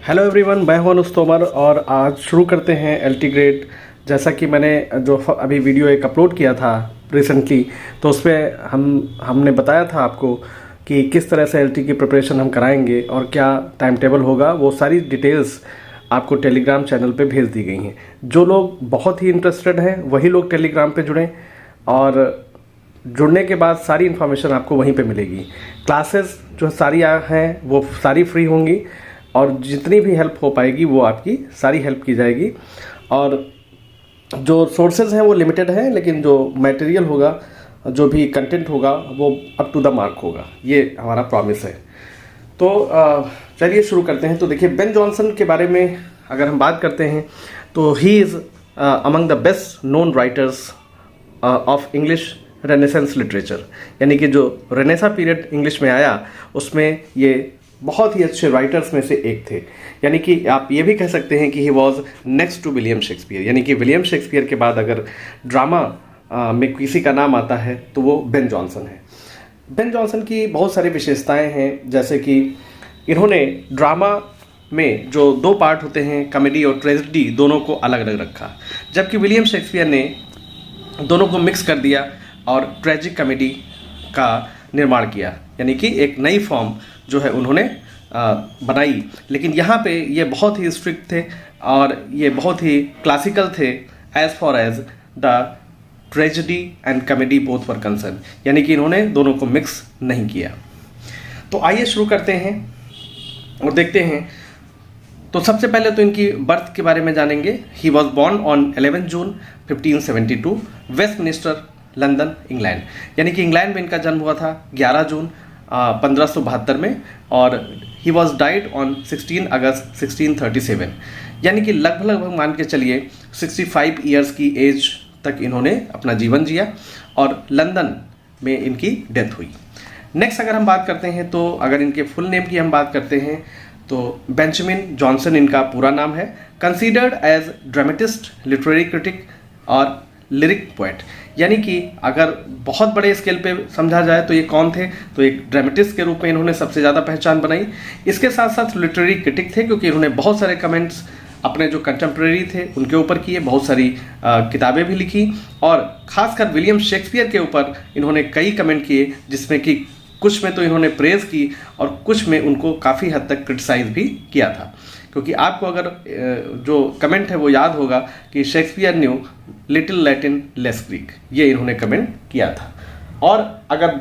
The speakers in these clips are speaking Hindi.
हेलो एवरीवन, मैं हूं अनुज तोमर और आज शुरू करते हैं एलटी ग्रेड। जैसा कि मैंने जो अभी वीडियो एक अपलोड किया था रिसेंटली, तो उसमें हमने बताया था आपको कि किस तरह से एलटी की प्रिपरेशन हम कराएंगे और क्या टाइम टेबल होगा। वो सारी डिटेल्स आपको टेलीग्राम चैनल पे भेज दी गई हैं। जो लोग बहुत ही इंटरेस्टेड हैं वही लोग टेलीग्राम पे जुड़ें और जुड़ने के बाद सारी इन्फॉर्मेशन आपको वहीं पे मिलेगी। क्लासेस जो सारी हैं वो सारी फ्री होंगी और जितनी भी हेल्प हो पाएगी वो आपकी सारी हेल्प की जाएगी। और जो सोर्सेज हैं वो लिमिटेड हैं, लेकिन जो मटेरियल होगा, जो भी कंटेंट होगा, वो अप टू द मार्क होगा, ये हमारा प्रॉमिस है। तो चलिए शुरू करते हैं। तो देखिए, बेन जॉनसन के बारे में अगर हम बात करते हैं तो he is among the best known writers of English renaissance literature, यानी कि जो रेनेसा पीरियड इंग्लिश में आया उसमें ये बहुत ही अच्छे राइटर्स में से एक थे। यानी कि आप ये भी कह सकते हैं कि he was next to William Shakespeare, यानी कि विलियम शेक्सपियर के बाद अगर ड्रामा में किसी का नाम आता है तो वो बेन जॉनसन है। बेन जॉनसन की बहुत सारी विशेषताएं हैं, जैसे कि इन्होंने ड्रामा में जो दो पार्ट होते हैं, कॉमेडी और ट्रेजेडी, दोनों को अलग अलग रखा, जबकि विलियम शेक्सपियर ने दोनों को मिक्स कर दिया और ट्रेजिक कॉमेडी का निर्माण किया, यानी कि एक नई फॉर्म जो है उन्होंने बनाई। लेकिन यहाँ पे ये बहुत ही स्ट्रिक्ट थे और ये बहुत ही क्लासिकल थे as far as the tragedy and comedy both were concern, यानी कि इन्होंने दोनों को मिक्स नहीं किया। तो आइए शुरू करते हैं और देखते हैं। तो सबसे पहले तो इनकी बर्थ के बारे में जानेंगे। He was born on 11 June 1572 Westminster, London, England, यानी कि इंग्लैंड में इनका जन्म हुआ था 11 जून 1572 में, और ही वॉज डाइड ऑन 16 अगस्त 1637, यानी कि लगभग मान के चलिए 65 ईयर्स की एज तक इन्होंने अपना जीवन जिया और लंदन में इनकी डेथ हुई। नेक्स्ट अगर हम बात करते हैं तो अगर इनके फुल नेम की हम बात करते हैं तो बेंजामिन जॉनसन इनका पूरा नाम है। Considered as dramatist, literary critic और लिरिक पोएट, यानी कि अगर बहुत बड़े स्केल पे समझा जाए तो ये कौन थे, तो एक ड्रामेटिस्ट के रूप में इन्होंने सबसे ज़्यादा पहचान बनाई। इसके साथ साथ लिटरेरी क्रिटिक थे, क्योंकि इन्होंने बहुत सारे कमेंट्स अपने जो कंटेम्प्रेरी थे उनके ऊपर किए, बहुत सारी किताबें भी लिखी, और ख़ासकर विलियम शेक्सपियर के ऊपर इन्होंने कई कमेंट किए, जिसमें कि कुछ में तो इन्होंने प्रेज की और कुछ में उनको काफ़ी हद तक क्रिटिसाइज भी किया था। क्योंकि आपको अगर जो कमेंट है वो याद होगा कि Shakespeare new little Latin less Greek, ये इन्होंने कमेंट किया था। और अगर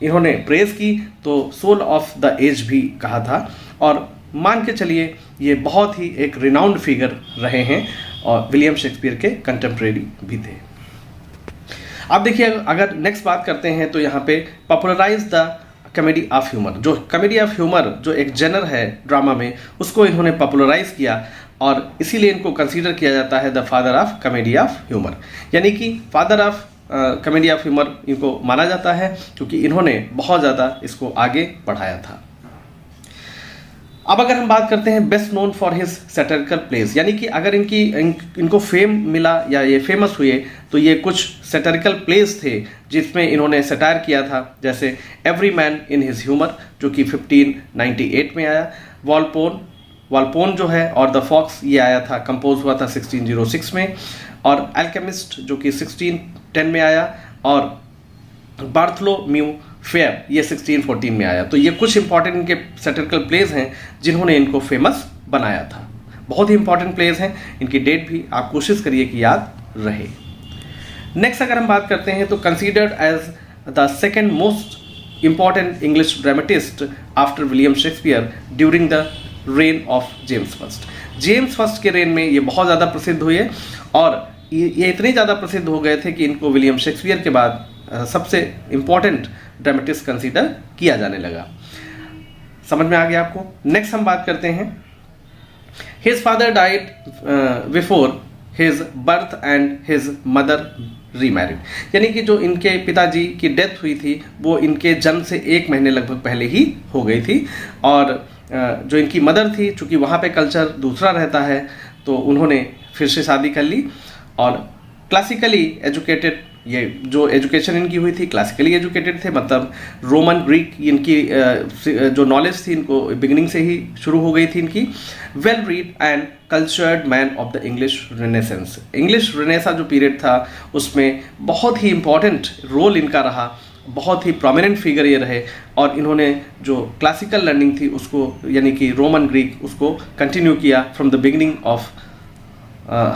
इन्होंने प्रेज की तो सोल ऑफ द एज भी कहा था, और मान के चलिए ये बहुत ही एक रिनाउंड फिगर रहे हैं और विलियम शेक्सपियर के कंटेम्प्रेरी भी थे। अब देखिए, अगर नेक्स्ट बात करते हैं तो यहाँ पे popularise the comedy of humour, जो कॉमेडी ऑफ ह्यूमर जो एक जेनर है ड्रामा में, उसको इन्होंने पॉपुलराइज किया और इसीलिए इनको कंसीडर किया जाता है the father of comedy of humour, यानी कि father of comedy of humour इनको माना जाता है क्योंकि इन्होंने बहुत ज़्यादा इसको आगे बढ़ाया था। अब अगर हम बात करते हैं best known for his satirical plays, यानी कि अगर इनको फेम मिला या ये फेमस हुए तो ये कुछ सैटिरिकल प्लेज थे जिसमें इन्होंने सटायर किया था, जैसे every man in his humour जो कि 1598 में आया, वॉलपोन जो है और द फॉक्स ये आया था, कंपोज हुआ था 1606 में, और एल्केमिस्ट जो कि 1610 में आया, और बार्थलोम्यू फेयर ये 1614 में आया। तो ये कुछ इंपॉर्टेंट इनके सैटिरिकल प्लेज हैं जिन्होंने इनको फेमस बनाया था। बहुत ही इंपॉर्टेंट प्लेज हैं, इनकी डेट भी आप कोशिश करिए कि याद रहे। नेक्स्ट अगर हम बात करते हैं तो considered as the second most important English dramatist after William Shakespeare during the reign of James first. James first के रेन में ये बहुत ज़्यादा प्रसिद्ध हुए और ये इतने ज़्यादा प्रसिद्ध हो गए थे कि इनको विलियम शेक्सपियर के बाद सबसे इम्पॉर्टेंट ड्रामेटिस्ट कंसीडर किया जाने लगा। समझ में आ गया आपको। नेक्स्ट हम बात करते हैं, his father died before his birth and his mother remarried, यानी कि जो इनके पिताजी की डेथ हुई थी वो इनके जन्म से 1 महीने लगभग पहले ही हो गई थी, और जो इनकी मदर थी, चूँकि वहाँ पे कल्चर दूसरा रहता है तो उन्होंने फिर से शादी कर ली, और क्लासिकली एजुकेटेड ये जो एजुकेशन इनकी हुई थी क्लासिकली एजुकेटेड थे, मतलब रोमन ग्रीक इनकी जो नॉलेज थी इनको बिगिनिंग से ही शुरू हो गई थी इनकी। Well read and cultured man of the English renaissance. English Renaissance जो पीरियड था उसमें बहुत ही इंपॉर्टेंट रोल इनका रहा, बहुत ही प्रोमिनेंट फिगर ये रहे, और इन्होंने जो क्लासिकल लर्निंग थी उसको यानी कि रोमन ग्रीक उसको कंटिन्यू किया from the beginning of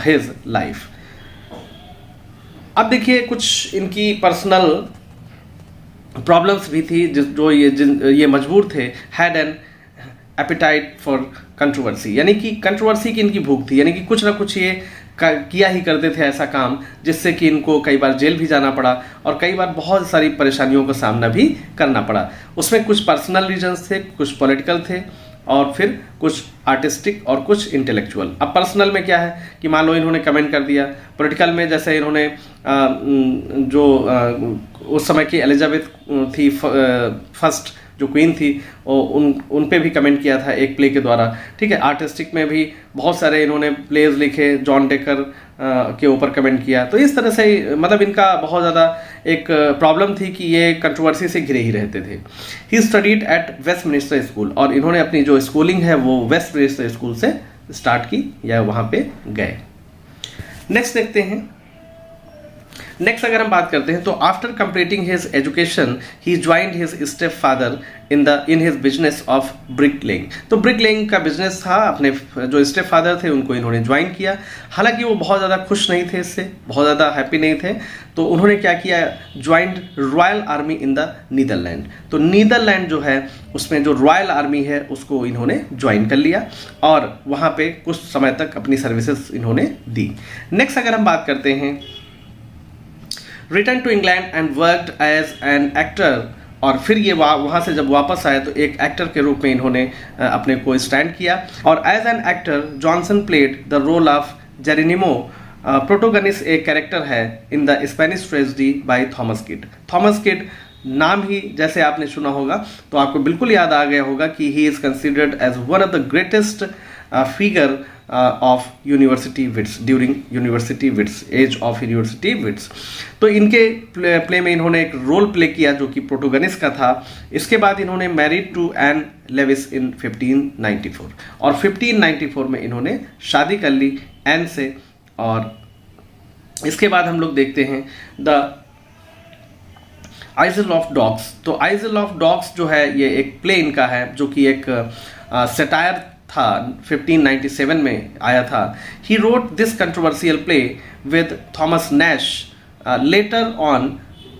his life. अब देखिए कुछ इनकी पर्सनल प्रॉब्लम्स भी थी जो ये मजबूर थे, had an appetite for controversy, यानी कि कंट्रोवर्सी की इनकी भूख थी, यानी कि कुछ ना कुछ ये किया ही करते थे ऐसा काम जिससे कि इनको कई बार जेल भी जाना पड़ा और कई बार बहुत सारी परेशानियों का सामना भी करना पड़ा। उसमें कुछ पर्सनल रीजंस थे, कुछ पॉलिटिकल थे और फिर कुछ आर्टिस्टिक और कुछ इंटेलेक्चुअल। अब पर्सनल में क्या है कि मान लो इन्होंने कमेंट कर दिया, पॉलिटिकल में जैसे इन्होंने उस समय की एलिजाबेथ थी फर्स्ट जो क्वीन थी उन पे भी कमेंट किया था एक प्ले के द्वारा, ठीक है। आर्टिस्टिक में भी बहुत सारे इन्होंने प्लेज लिखे, जॉन डेकर के ऊपर कमेंट किया। तो इस तरह से मतलब इनका बहुत ज़्यादा एक प्रॉब्लम थी कि ये कंट्रोवर्सी से घिरे ही रहते थे। He studied at Westminster school, और इन्होंने अपनी जो स्कूलिंग है वो वेस्टमिनिस्टर स्कूल से स्टार्ट की या वहाँ पे गए। नेक्स्ट देखते हैं। नेक्स्ट अगर हम बात करते हैं तो after completing his education he joined his step father in his business of brick laying. तो ब्रिक लेइंग का बिजनेस था, अपने जो स्टेप फादर थे उनको इन्होंने ज्वाइन किया। हालांकि वो बहुत ज़्यादा खुश नहीं थे इससे, बहुत ज़्यादा हैप्पी नहीं थे, तो उन्होंने क्या किया, joined royal army in the Netherlands. तो नीदरलैंड जो है उसमें जो रॉयल आर्मी है उसको इन्होंने ज्वाइन कर लिया और वहाँ पे कुछ समय तक अपनी सर्विसेज इन्होंने दी। नेक्स्ट अगर हम बात करते हैं, return to England and worked as an actor, और फिर ये वहाँ से जब वापस आए तो एक एक्टर के रूप में इन्होंने अपने को स्टैंड किया। और as an actor Johnson played the role of Jeronimo protagonist, एक कैरेक्टर है in the Spanish tragedy by Thomas Kyd. Thomas Kyd नाम ही जैसे आपने सुना होगा तो आपको बिल्कुल याद आ गया होगा कि he is considered as one of the greatest figure of university wits during university wits, age of university wits. तो इनके प्ले में इन्होंने एक रोल प्ले किया जो कि प्रोटोगनिस्ट का था। इसके बाद इन्होंने मैरिड टू एन लेविस इन 1594, और 1594 में इन्होंने शादी कर ली एन से। और इसके बाद हम लोग देखते हैं द आइजल ऑफ डॉग्स। तो आइजल ऑफ डॉग्स जो है ये एक प्ले इनका है जो कि एक सटायर था, 1597 में आया था। He wrote this controversial play with Thomas Nash, later on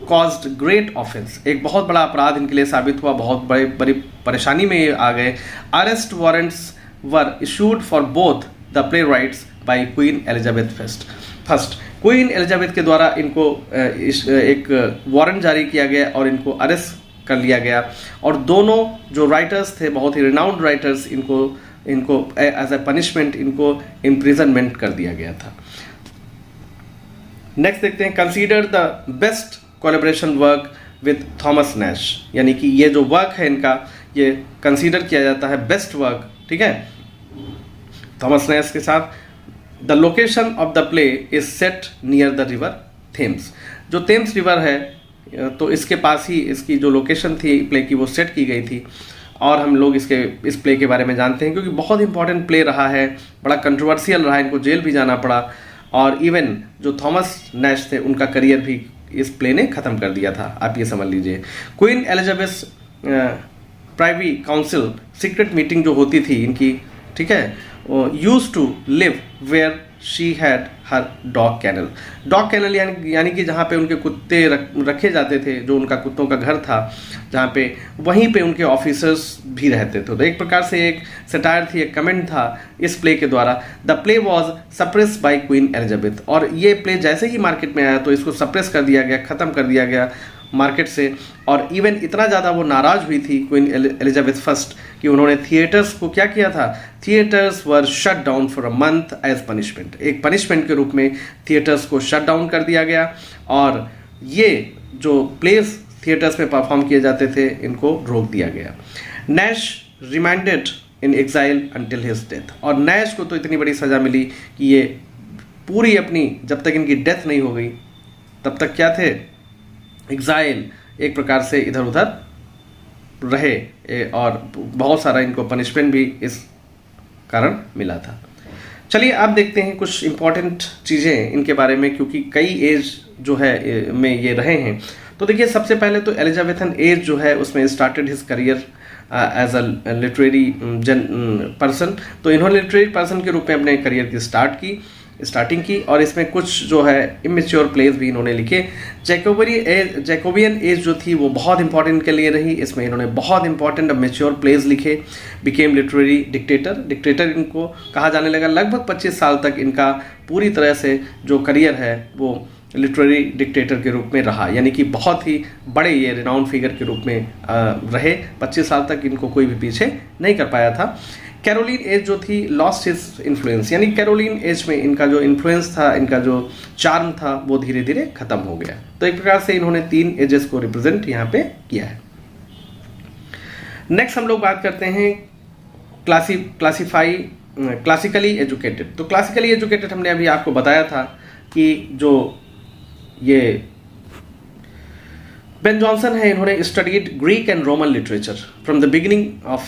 caused great offence. एक बहुत बड़ा अपराध इनके लिए साबित हुआ, बहुत बड़ी परेशानी में ये आ गए। Arrest warrants were issued for both the play rights by queen Elizabeth first. Queen Elizabeth के द्वारा इनको एक वारंट जारी किया गया और इनको अरेस्ट कर लिया गया, और दोनों जो राइटर्स थे, बहुत ही रिनाउंड राइटर्स, इनको एज ए पनिशमेंट इनको इम्प्रिजनमेंट कर दिया गया था। नेक्स्ट देखते हैं, consider the best collaboration work with Thomas Nash, यानी कि ये जो वर्क है इनका ये कंसीडर किया जाता है बेस्ट वर्क, ठीक है, थॉमस नैश के साथ। The location of the play is set near the river Thames. जो थेम्स रिवर है तो इसके पास ही इसकी जो लोकेशन थी प्ले की वो सेट की गई थी, और हम लोग इस प्ले के बारे में जानते हैं क्योंकि बहुत इंपॉर्टेंट प्ले रहा है, बड़ा कंट्रोवर्शियल रहा, इनको जेल भी जाना पड़ा, और इवन जो थॉमस नैश थे उनका करियर भी इस प्ले ने ख़त्म कर दिया था, आप ये समझ लीजिए। Queen Elizabeth privy council secret meeting जो होती थी इनकी, ठीक है, used to live where she had her dog kennel. Dog kennel यानी कि जहाँ पे उनके कुत्ते रखे जाते थे, जो उनका कुत्तों का घर था जहाँ पे, वहीं पे उनके ऑफिसर्स भी रहते थे। तो एक प्रकार से एक सटायर थी, एक कमेंट था इस प्ले के द्वारा। The play was suppress by Queen Elizabeth, और ये प्ले जैसे ही मार्केट में आया तो इसको सप्रेस कर दिया गया, ख़त्म कर दिया गया मार्केट से। और इवन इतना ज़्यादा वो नाराज़ हुई थी क्वीन एलिजाबेथ फर्स्ट कि उन्होंने थिएटर्स को क्या किया था, theatres were shut down for a month as punishment. एक पनिशमेंट के रूप में थिएटर्स को शट डाउन कर दिया गया, और ये जो प्लेस थिएटर्स में परफॉर्म किए जाते थे इनको रोक दिया गया। नैश रिमाइंडेड इन एग्जाइल अंटिल हिज डेथ, और नैश को तो इतनी बड़ी सज़ा मिली कि ये पूरी अपनी, जब तक इनकी डेथ नहीं हो गई, तब तक क्या थे, एग्जाइल, एक प्रकार से इधर उधर रहे और बहुत सारा इनको पनिशमेंट भी इस कारण मिला था। चलिए आप देखते हैं कुछ इम्पॉर्टेंट चीज़ें इनके बारे में, क्योंकि कई एज जो है में ये रहे हैं। तो देखिए सबसे पहले तो एलिजाबेथन एज जो है उसमें started his career as a literary person. तो इन्होंने लिटरेरी पर्सन के रूप में अपने करियर की स्टार्टिंग की और इसमें कुछ जो है इमेच्योर प्लेज भी इन्होंने लिखे। जैकोबियन एज जो थी वो बहुत इंपॉर्टेंट इनके लिए रही। इसमें इन्होंने बहुत इंपॉर्टेंट मेच्योर प्लेज लिखे। बिकेम लिटरेरी डिक्टेटर इनको कहा जाने लगा। लगभग 25 साल तक इनका पूरी तरह से जो करियर है वो लिटरेरी डिक्टेटर के रूप में रहा, यानी कि बहुत ही बड़े ये रिनाउंड फिगर के रूप में रहे। 25 साल तक इनको कोई भी पीछे नहीं कर पाया था। कैरोलिन एज जो थी लॉस्ट हिज इन्फ्लुएंस, यानी कैरोलिन एज में इनका जो इन्फ्लुएंस था, इनका जो चार्म था वो धीरे धीरे खत्म हो गया। तो एक प्रकार से इन्होंने 3 एजेस को रिप्रेजेंट यहाँ पे किया है। नेक्स्ट हम लोग बात करते हैं क्लासिकली एजुकेटेड। तो क्लासिकली एजुकेटेड हमने अभी आपको बताया था कि जो ये बेन जॉनसन है, इन्होंने studied Greek and Roman literature from the beginning of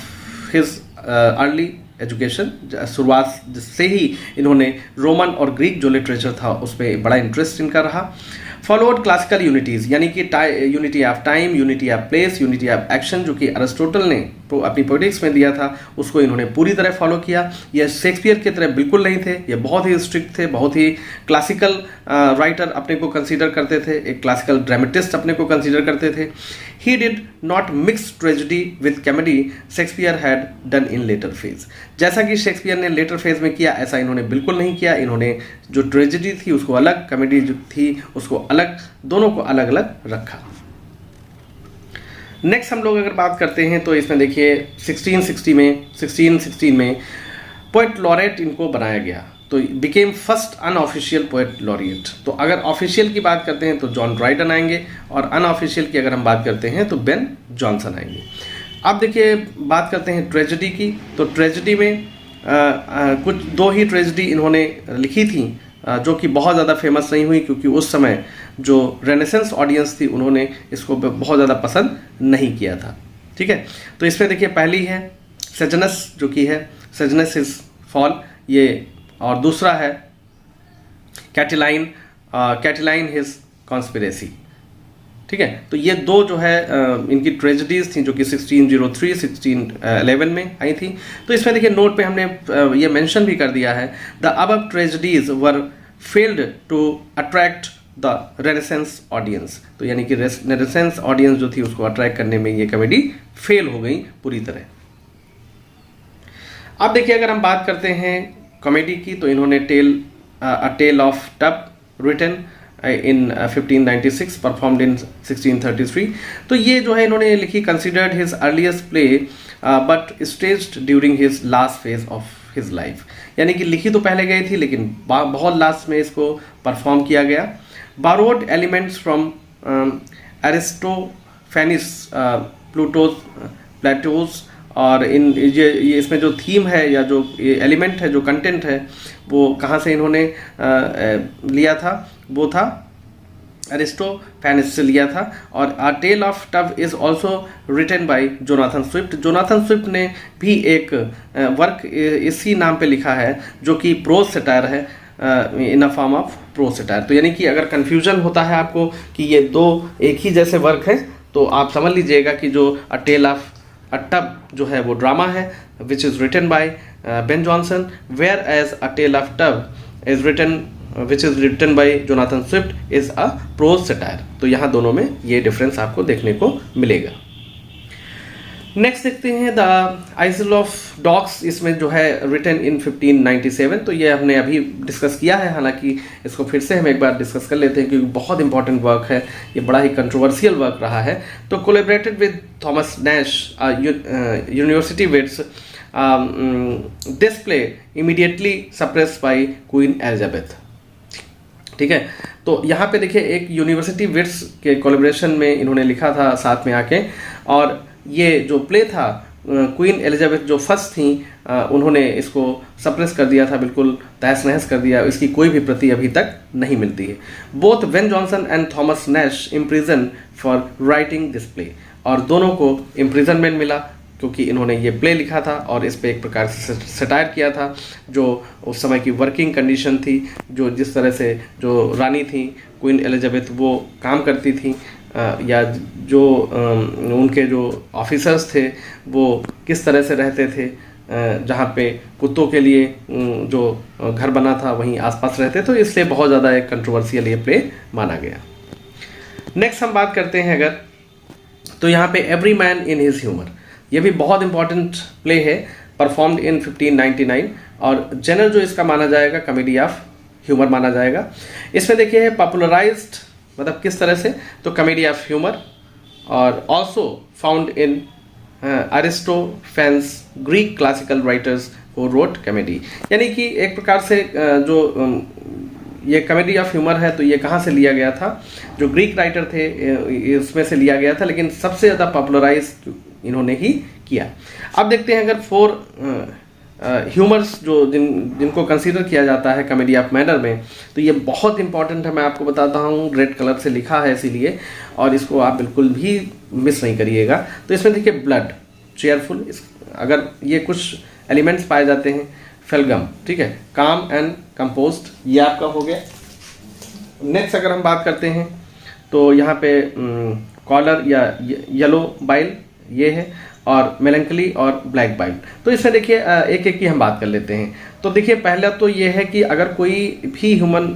his early education. शुरुआत से ही इन्होंने रोमन और ग्रीक जो लिटरेचर था उस पर बड़ा इंटरेस्ट इनका रहा। फॉलोड क्लासिकल यूनिटीज़, यानी कि unity of time, unity of place, unity of action, जो कि अरिस्टोटल ने अपनी पोएटिक्स में दिया था उसको इन्होंने पूरी तरह फॉलो किया। ये शेक्सपियर की तरह बिल्कुल नहीं थे, ये बहुत ही स्ट्रिक्ट थे, बहुत ही क्लासिकल राइटर अपने को कंसीडर करते थे, एक क्लासिकल ड्रामेटिस्ट अपने को कंसीडर करते थे। He did not mix tragedy with comedy Shakespeare had done in later phase. जैसा कि शेक्सपियर ने लेटर फेज में किया ऐसा इन्होंने बिल्कुल नहीं किया। इन्होंने जो ट्रेजेडी थी उसको अलग, कॉमेडी जो थी उसको अलग, दोनों को अलग अलग रखा। नेक्स्ट हम लोग अगर बात करते हैं तो इसमें देखिए 1616 में पोएट लॉरेट इनको बनाया गया। तो became first unofficial poet laureate. तो अगर ऑफिशियल की बात करते हैं तो जॉन ड्राइडन आएंगे और अनऑफिशियल की अगर हम बात करते हैं तो बेन जॉनसन आएंगे। अब देखिए बात करते हैं ट्रेजेडी की। तो ट्रेजेडी में कुछ 2 ही ट्रेजेडी इन्होंने लिखी थी जो कि बहुत ज़्यादा फेमस नहीं हुई, क्योंकि उस समय जो रेनेसेंस ऑडियंस थी उन्होंने इसको बहुत ज़्यादा पसंद नहीं किया था। ठीक है, तो इसमें देखिए पहली है सेजनस, जो कि है सेजनस इज फॉल, ये, और दूसरा है कैटिलाइन हिज कॉन्स्पिरेसी। ठीक है, तो ये 2 जो है इनकी ट्रेजेडीज थी जो कि 1603 1611 में आई थी। तो इसमें देखिए नोट पे हमने ये मेंशन भी कर दिया है, the above tragedies were failed to attract the renaissance audience. तो यानी कि रेनेसेंस ऑडियंस जो थी उसको अट्रैक्ट करने में ये कॉमेडी फेल हो गई पूरी तरह। अब देखिए अगर हम बात करते हैं कॉमेडी की तो इन्होंने a tale of tub written in 1596 performed in 1633। तो ये जो है इन्होंने लिखी, considered his earliest play but staged during his last phase of his life. यानी कि लिखी तो पहले गई थी लेकिन बहुत लास्ट में इसको परफॉर्म किया गया। बारोड एलिमेंट्स फ्रॉम एरिस्टोफेनिस, प्लेटोस, और ये इसमें जो थीम है या जो एलिमेंट है, जो कंटेंट है, वो कहाँ से इन्होंने लिया था, वो था एरिस्टोफेनिस से लिया था। और a tale of tub is also written by Jonathan Swift. Jonathan Swift ने भी एक वर्क इसी नाम पे लिखा है जो कि प्रोज सटायर है, in a form of prose satire. तो यानी कि अगर कन्फ्यूजन होता है आपको कि ये 2 एक ही जैसे वर्क है तो आप समझ लीजिएगा कि जो a tale of a tub जो है वो ड्रामा है which is written by Ben Jonson, whereas a tale of tub is written which is written by Jonathan Swift is a prose satire. तो यहाँ दोनों में ये डिफरेंस आपको देखने को मिलेगा। नेक्स्ट देखते हैं द आइजल ऑफ डॉग्स। इसमें जो है रिटन इन 1597। तो ये हमने अभी डिस्कस किया है, हालांकि इसको फिर से हम एक बार डिस्कस कर लेते हैं क्योंकि बहुत इंपॉर्टेंट वर्क है, ये बड़ा ही कंट्रोवर्शियल वर्क रहा है। तो collaborated with Thomas Nash, university wits, this play immediately suppressed by Queen Elizabeth. ठीक है, तो यहाँ पे देखिए एक यूनिवर्सिटी विट्स के कोलेब्रेशन में इन्होंने लिखा था साथ में आके, और ये जो प्ले था क्वीन एलिजाबेथ जो फर्स्ट थी उन्होंने इसको सप्रेस कर दिया था, बिल्कुल तहस नहस कर दिया। इसकी कोई भी प्रति अभी तक नहीं मिलती है। Both Ben Jonson and Thomas Nash imprison for writing this play, और दोनों को इम्प्रिजनमेंट मिला क्योंकि इन्होंने ये प्ले लिखा था और इस पे एक प्रकार से सटायर किया था जो उस समय की वर्किंग कंडीशन थी, जो जिस तरह से जो रानी थी क्वीन एलिजाबेथ वो काम करती थी, या जो उनके जो ऑफिसर्स थे वो किस तरह से रहते थे, जहाँ पे कुत्तों के लिए जो घर बना था वहीं आसपास रहते, तो इसलिए बहुत ज़्यादा एक कंट्रोवर्शियल ये प्ले माना गया। नेक्स्ट हम बात करते हैं अगर, तो यहाँ पे every man in his humour, ये भी बहुत इंपॉर्टेंट प्ले है, परफॉर्म्ड इन 1599, और जेनर जो इसका माना जाएगा कॉमेडी ऑफ ह्यूमर माना जाएगा। इसमें देखिए है पॉपुलराइज्ड, मतलब किस तरह से, तो कॉमेडी ऑफ ह्यूमर, और also found in Aristophanes Greek classical writers who wrote comedy, यानी कि एक प्रकार से जो ये कॉमेडी ऑफ ह्यूमर है तो ये कहाँ से लिया गया था, जो ग्रीक राइटर थे इसमें से लिया गया था, लेकिन सबसे ज़्यादा पॉपुलराइज इन्होंने ही किया। अब देखते हैं अगर 4 ह्यूमर्स जो जिनको कंसीडर किया जाता है कॉमेडी ऑफ मैनर में, तो ये बहुत इंपॉर्टेंट है, मैं आपको बताता हूँ, रेड कलर से लिखा है इसीलिए, और इसको आप बिल्कुल भी मिस नहीं करिएगा। तो इसमें देखिए ब्लड, चेयरफुल, अगर ये कुछ एलिमेंट्स पाए जाते हैं, फेलगम, ठीक है, काम एंड कंपोस्ट, ये आपका हो गया। नेक्स्ट अगर हम बात करते हैं तो यहाँ पे कॉलर या येलो बाइल ये है, और मेलंकली और ब्लैक बाइल। तो इसमें देखिए एक एक की हम बात कर लेते हैं। तो देखिए पहला तो ये है कि अगर कोई भी ह्यूमन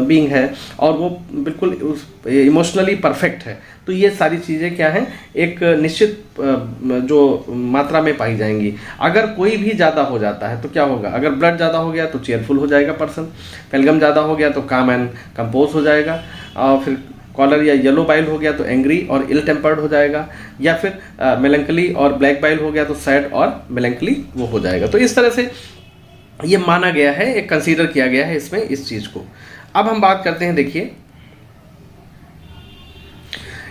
बीइंग है और वो बिल्कुल इमोशनली परफेक्ट है, तो ये सारी चीज़ें क्या हैं, एक निश्चित जो मात्रा में पाई जाएंगी। अगर कोई भी ज़्यादा हो जाता है तो क्या होगा, अगर ब्लड ज़्यादा हो गया तो चेयरफुल हो जाएगा पर्सन, फेलगम ज़्यादा हो गया तो काम एंड कंपोज हो जाएगा, और फिर कॉलर या येलो बाइल हो गया तो एंग्री और इल टेम्पर्ड हो जाएगा, या फिर मेलंकली और ब्लैक बाइल हो गया तो सैड और मेलंकली वो हो जाएगा। तो इस तरह से ये माना गया है, एक कंसीडर किया गया है इसमें इस चीज को। अब हम बात करते हैं, देखिए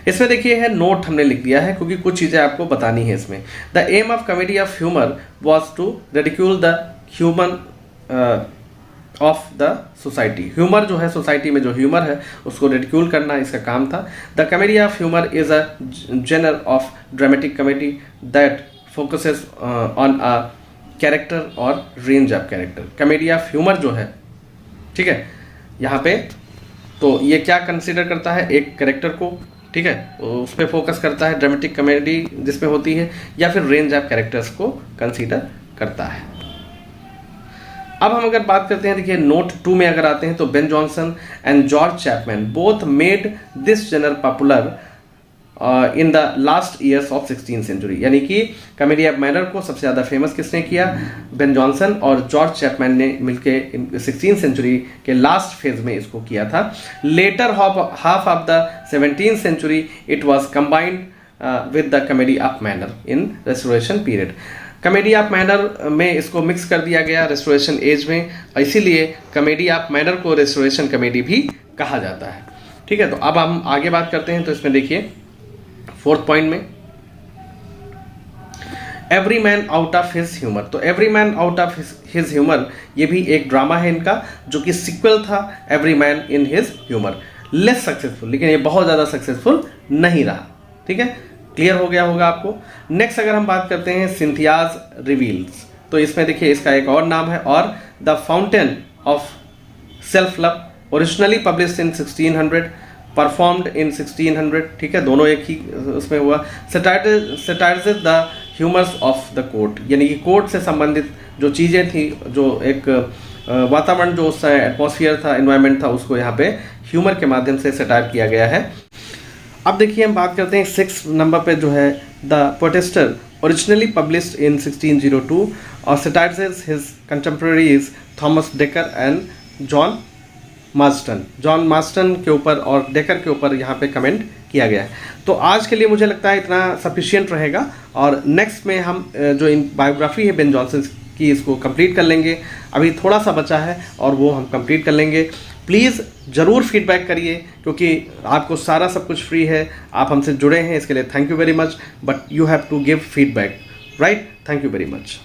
इसमें देखिए है नोट हमने लिख दिया है क्योंकि कुछ चीजें आपको बतानी है इसमें। The aim of comedy of humour was to ridicule the human of the society. Humour जो है सोसाइटी में जो ह्यूमर है उसको रिडिक्यूल करना इसका काम था। The comedy of humour is a genre of dramatic comedy that focuses on a character or range of character. Comedy of humour जो है, ठीक है, यहाँ पे तो ये क्या कंसिडर करता है, एक कैरेक्टर को, ठीक है, उस पर फोकस करता है, ड्रामेटिक कॉमेडी जिसमें होती है, या फिर रेंज ऑफ कैरेक्टर्स को कंसीडर करता है। अब हम अगर बात करते हैं, देखिए नोट 2 में अगर आते हैं तो Ben Jonson and George Chapman both made this genre popular in the last years of 16th century. यानी कि कॉमेडी ऑफ मैनर को सबसे ज़्यादा फेमस किसने किया, बेन जॉनसन और जॉर्ज चैपमैन ने मिलके 16th सेंचुरी के लास्ट फेज में इसको किया था। Later half of the 17th century it was combined with the comedy of manner in restoration period. Comedy of manner में इसको मिक्स कर दिया गया रेस्टोरेशन एज में, इसीलिए कॉमेडी ऑफ मैनर को रेस्टोरेशन कॉमेडी भी कहा जाता है। ठीक है, तो अब हम आगे बात करते हैं। तो इसमें देखिए 4th पॉइंट में every man out of his humour. तो every man out of his humour ये भी एक ड्रामा है इनका, जो कि सिक्वल था every man in his humour. Less successful, लेकिन ये बहुत ज़्यादा सक्सेसफुल नहीं रहा। ठीक है, क्लियर हो गया होगा आपको। नेक्स्ट अगर हम बात करते हैं सिंथियाज रिवील्स, तो इसमें देखिए इसका एक और नाम है, और the fountain of self love, originally published in 1600, performed in 1600। ठीक है, दोनों एक ही उसमें हुआ। Satires the humours of the court, यानी कि कोर्ट से संबंधित जो चीज़ें थी, जो एक वातावरण जो उस एटमॉस्फेयर था, एनवायरनमेंट था, उसको यहाँ पे ह्यूमर के माध्यम से सटायर किया गया है। अब देखिए हम बात करते हैं 6 नंबर पे जो है द प्रोटेस्टर, ओरिजिनली पब्लिश्ड इन 1602, और satires his contemporaries Thomas decker and John Marston के ऊपर और डेकर के ऊपर यहाँ पे कमेंट किया गया है। तो आज के लिए मुझे लगता है इतना सफिशिएंट रहेगा, और नेक्स्ट में हम जो इन बायोग्राफी है बेन जॉनसन की, इसको कंप्लीट कर लेंगे। अभी थोड़ा सा बचा है और वो हम कंप्लीट कर लेंगे। प्लीज़ ज़रूर फीडबैक करिए, क्योंकि आपको सारा सब कुछ फ्री है, आप हमसे जुड़े हैं, इसके लिए thank you very much, but you have to give feedback, right? Thank you very much.